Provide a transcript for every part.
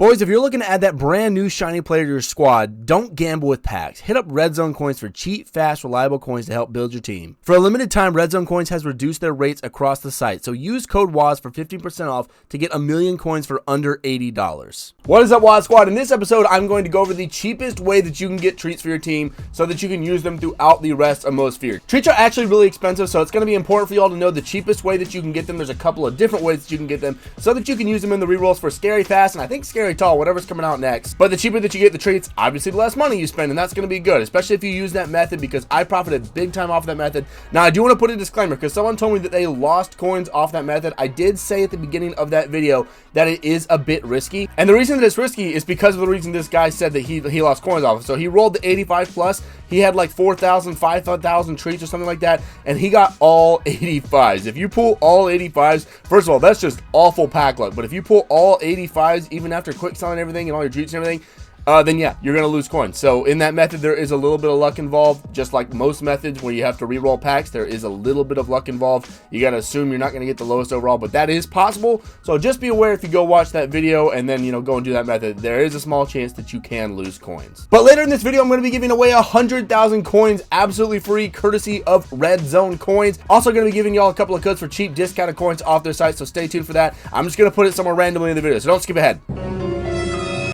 Boys, if you're looking to add that brand new shiny player to your squad, don't gamble with packs. Hit up Red Zone Coins for cheap, fast, reliable coins to help build your team. For a limited time, Red Zone Coins has reduced their rates across the site, so use code WAZ for 15% off to get 1,000,000 coins for under $80. What is up, WAZ Squad? In this episode, I'm going to go over the cheapest way that you can get treats for your team so that you can use them throughout the rest of Most Feared. Treats are actually really expensive, so it's going to be important for y'all to know the cheapest way that you can get them. There's a couple of different ways that you can get them so that you can use them in the rerolls for Scary Fast and I think Scary Tall, whatever's coming out next. But the cheaper that you get the treats, obviously the less money you spend, and that's going to be good, especially if you use that method, because I profited big time off that method. Now, I do want to put a disclaimer because someone told me that they lost coins off that method. I did say at the beginning of that video that it is a bit risky, and the reason that it's risky is because of the reason this guy said that he lost coins off. So he rolled the 85 plus, he had like 4,000, 5,000 treats or something like that, and he got all 85s. If you pull all 85s, first of all, that's just awful pack luck, but if you pull all 85s, even after quick selling everything and all your treats and everything, then yeah, you're going to lose coins. So in that method, there is a little bit of luck involved, just like most methods where you have to reroll packs. There is a little bit of luck involved. You got to assume you're not going to get the lowest overall, but that is possible. So just be aware if you go watch that video and then, go and do that method, there is a small chance that you can lose coins. But later in this video, I'm going to be giving away 100,000 coins absolutely free, courtesy of Red Zone Coins. Also going to be giving y'all a couple of codes for cheap discounted coins off their site, so stay tuned for that. I'm just going to put it somewhere randomly in the video, so don't skip ahead.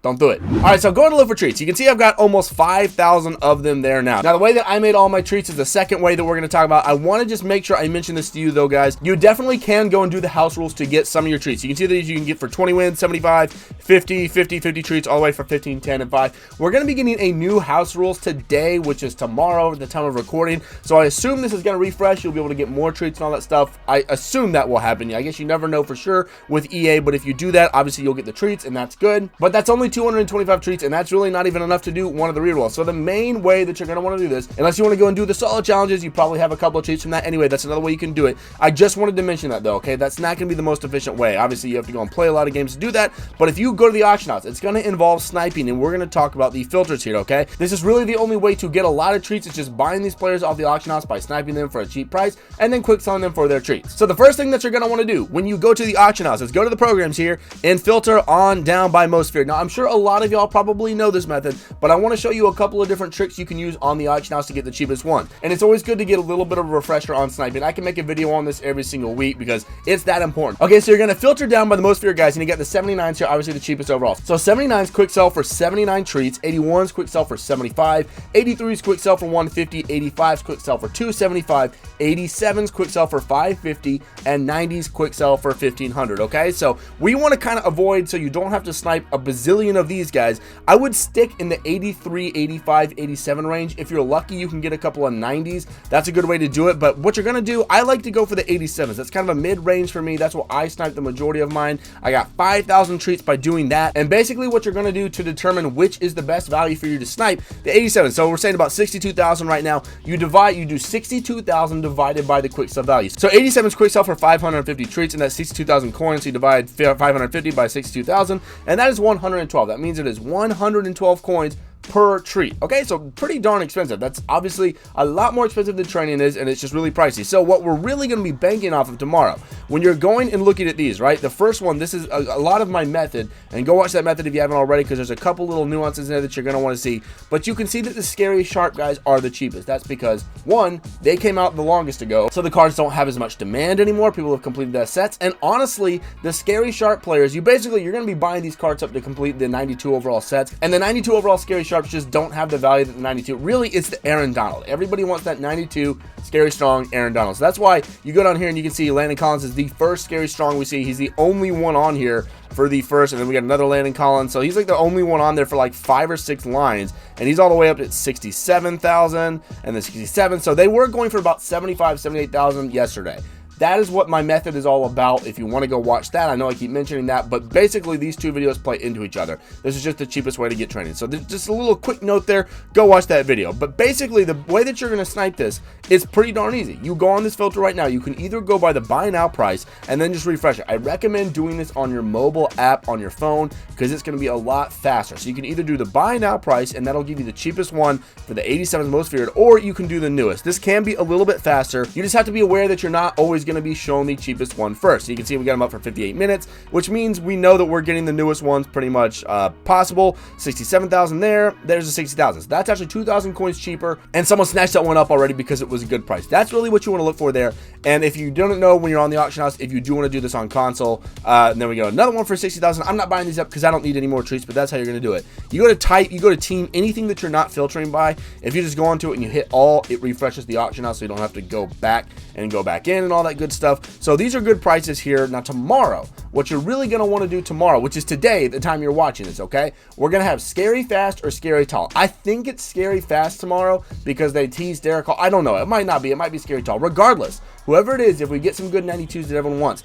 Don't do it. All right, so going to look for treats. You can see I've got almost 5,000 of them there now. Now, the way that I made all my treats is the second way that we're going to talk about. I want to just make sure I mention this to you, though, guys. You definitely can go and do the house rules to get some of your treats. You can see that you can get for 20 wins, 75, 50, 50, 50 treats, all the way for 15, 10, and 5. We're going to be getting a new house rules today, which is tomorrow at the time of recording. So I assume this is going to refresh. You'll be able to get more treats and all that stuff. I assume that will happen. I guess you never know for sure with EA, but if you do that, obviously you'll get the treats, and that's good. But that's only 225 treats, and that's really not even enough to do one of the rerolls. So the main way that you're going to want to do this, unless you want to go and do the solo challenges, you probably have a couple of treats from that anyway. That's another way you can do it. I just wanted to mention that, though, okay? That's not going to be the most efficient way. Obviously, you have to go and play a lot of games to do that, but if you go to the auction house, it's going to involve sniping, and we're going to talk about the filters here, okay? This is really the only way to get a lot of treats. It's just buying these players off the auction house by sniping them for a cheap price and then quick selling them for their treats. So the first thing that you're going to want to do when you go to the auction house is go to the programs here and filter on down by Most Feared. Now, I'm sure a lot of y'all probably know this method, but I want to show you a couple of different tricks you can use on the auction house to get the cheapest one. And it's always good to get a little bit of a refresher on sniping. I can make a video on this every single week because it's that important. Okay, so you're going to filter down by the Most Feared guys, and you get the 79s here, obviously the cheapest overall. So 79s quick sell for 79 treats, 81s quick sell for 75, 83s quick sell for 150, 85s quick sell for 275, 87s quick sell for 550, and 90s quick sell for 1500. Okay, so we want to kind of avoid, so you don't have to snipe a bazillion of these guys. I would stick in the 83, 85, 87 range. If you're lucky, you can get a couple of 90s. That's a good way to do it. But what you're going to do, I like to go for the 87s. That's kind of a mid-range for me. That's what I sniped the majority of mine. I got 5,000 treats by doing that. And basically what you're going to do to determine which is the best value for you to snipe, the 87. So we're saying about 62,000 right now. You do 62,000 divided by the quick sell value. So 87's quick sell for 550 treats, and that's 62,000 coins. So you divide 550 by 62,000, and that is 112. That means it is 112 coins per treat. Okay, so pretty darn expensive. That's obviously a lot more expensive than training is, and it's just really pricey. So what we're really going to be banking off of tomorrow, when you're going and looking at these, right? The first one, this is a lot of my method, and go watch that method if you haven't already, because there's a couple little nuances in there that you're going to want to see. But you can see that the Scary Sharp guys are the cheapest. That's because, one, they came out the longest ago, so the cards don't have as much demand anymore. People have completed their sets, and honestly, the Scary Sharp players, you're going to be buying these cards up to complete the 92 overall sets, and the 92 overall Scary Sharps just don't have the value that the 92. Really, it's the Aaron Donald. Everybody wants that 92 Scary Strong Aaron Donald. So that's why you go down here and you can see Landon Collins is the first Scary Strong we see. He's the only one on here for the first, and then we got another Landon Collins. So he's like the only one on there for like 5 or 6 lines, and he's all the way up at 67,000 and then 67. So they were going for about 75, 78,000 yesterday. That is what my method is all about. If you want to go watch that, I know I keep mentioning that, but basically these two videos play into each other. This is just the cheapest way to get training. So just a little quick note there, go watch that video. But basically the way that you're going to snipe this is pretty darn easy. You go on this filter right now. You can either go by the buy now price and then just refresh it. I recommend doing this on your mobile app on your phone because it's going to be a lot faster. So you can either do the buy now price, and that'll give you the cheapest one for the 87's Most Feared, or you can do the newest. This can be a little bit faster. You just have to be aware that you're not always going to be shown the cheapest one first. So you can see we got them up for 58 minutes, which means we know that we're getting the newest ones pretty much possible. 67,000 there. There's a 60,000. So that's actually 2,000 coins cheaper, and someone snatched that one up already because it was a good price. That's really what you want to look for there. And if you don't know when you're on the auction house, if you do want to do this on console, and then we got another one for 60,000. I'm not buying these up because I don't need any more treats, but that's how you're going to do it. You go to type, you go to team, anything that you're not filtering by. If you just go onto it and you hit all, it refreshes the auction house, so you don't have to go back and go back in and all that good stuff. So these are good prices here. Now tomorrow, what you're really going to want to do tomorrow, which is today, the time you're watching this, okay? We're going to have Scary Fast or Scary Tall. I think it's Scary Fast tomorrow because they teased Derek Hall. I don't know. It might not be. It might be Scary Tall. Regardless, whoever it is, if we get some good 92s that everyone wants,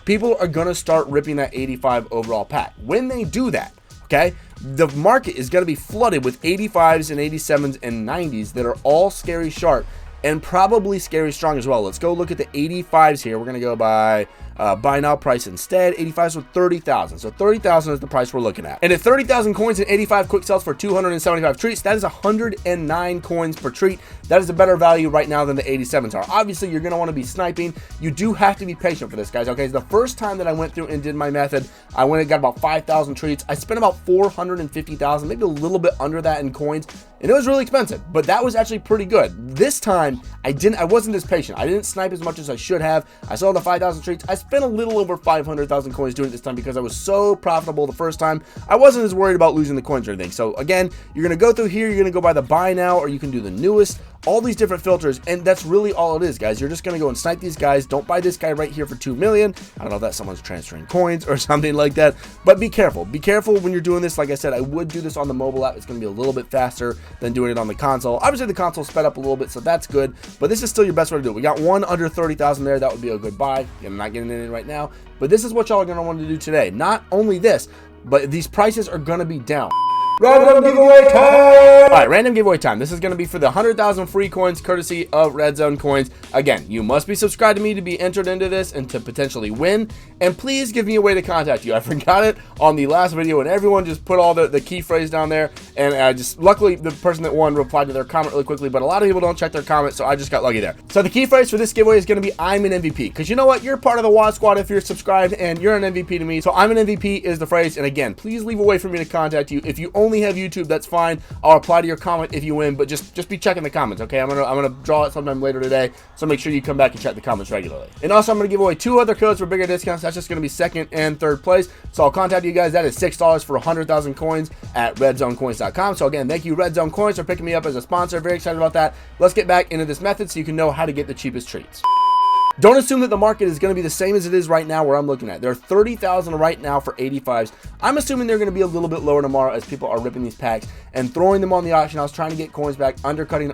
people are going to start ripping that 85 overall pack. When they do that, okay, the market is going to be flooded with 85s and 87s and 90s that are all Scary Sharp and probably Scary Strong as well. Let's go look at the 85s here. We're going to go by buy now price instead. 85s with 30,000. So 30,000 is the price we're looking at. And at 30,000 coins and 85 quick sells for 275 treats, that is 109 coins per treat. That is a better value right now than the 87s are. Obviously, you're going to want to be sniping. You do have to be patient for this, guys. Okay, so the first time that I went through and did my method, I went and got about 5,000 treats. I spent about 450,000, maybe a little bit under that in coins, and it was really expensive, but that was actually pretty good. This time, I wasn't as patient. I didn't snipe as much as I should have. I saw the 5,000 treats. I spent a little over 500,000 coins doing it this time because I was so profitable the first time. I wasn't as worried about losing the coins or anything. So again, you're going to go through here. You're going to go by the buy now, or you can do the newest. All these different filters, and that's really all it is, guys. You're just going to go and snipe these guys. Don't buy this guy right here for 2 million. I don't know if that's someone's transferring coins or something like that, but be careful. Be careful when you're doing this. Like I said, I would do this on the mobile app. It's going to be a little bit faster than doing it on the console. Obviously, the console sped up a little bit, so that's good, but this is still your best way to do it. We got one under 30,000 there. That would be a good buy. I'm not getting it in right now, but this is what y'all are going to want to do today. Not only this, but these prices are going to be down. Random giveaway time! Alright, random giveaway time. This is going to be for the 100,000 free coins courtesy of Red Zone Coins. Again, you must be subscribed to me to be entered into this and to potentially win. And please give me a way to contact you. I forgot it on the last video and everyone just put all the key phrase down there. And I just, luckily, the person that won replied to their comment really quickly, but a lot of people don't check their comments, so I just got lucky there. So the key phrase for this giveaway is going to be I'm an MVP. Because you know what? You're part of the WAD squad if you're subscribed and you're an MVP to me. So I'm an MVP is the phrase. And again, please leave a way for me to contact you. If you only have YouTube, that's fine. I'll reply to your comment if you win, but just be checking the comments, okay? I'm gonna draw it sometime later today, so make sure you come back and check the comments regularly. And also, I'm gonna give away 2 other codes for bigger discounts. That's just gonna be 2nd and 3rd place. So I'll contact you guys. That is $6 for 100,000 coins at redzonecoins.com. So again, thank you Red Zone Coins for picking me up as a sponsor. Very excited about that. Let's get back into this method so you can know how to get the cheapest treats. Don't assume that the market is going to be the same as it is right now where I'm looking at. There are 30,000 right now for 85s. I'm assuming they're going to be a little bit lower tomorrow as people are ripping these packs and throwing them on the auction house, trying to get coins back, undercutting.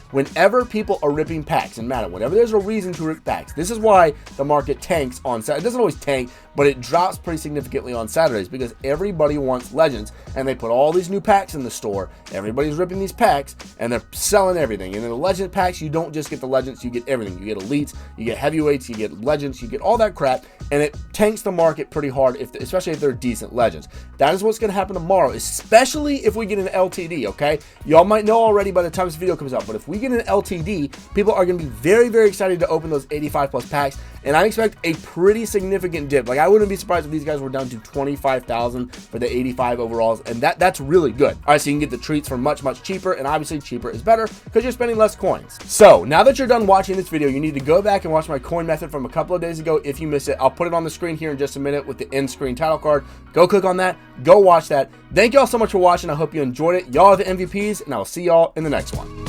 Whenever people are ripping packs in Madden, whenever there's a reason to rip packs, this is why the market tanks on Saturday. It doesn't always tank, but it drops pretty significantly on Saturdays because everybody wants legends and they put all these new packs in the store. Everybody's ripping these packs and they're selling everything. And in the legend packs, you don't just get the legends, you get everything. You get elites, you get heavyweights, you get legends, you get all that crap, and it tanks the market pretty hard, especially if they're decent legends. That is what's going to happen tomorrow, especially if we get an LTD, okay? Y'all might know already by the time this video comes out, but if we get an LTD, people are going to be very, very excited to open those 85 plus packs, and I expect a pretty significant dip. Like, I wouldn't be surprised if these guys were down to 25,000 for the 85 overalls, and that's really good. All right, so you can get the treats for much, much cheaper, and obviously cheaper is better because you're spending less coins. So now that you're done watching this video, you need to go back and watch my coin method from a couple of days ago. If you missed it, I'll put it on the screen here in just a minute with the end screen title card. Go click on that, go watch that. Thank y'all so much for watching. I hope you enjoyed it. Y'all are the MVPs, and I will see y'all in the next one.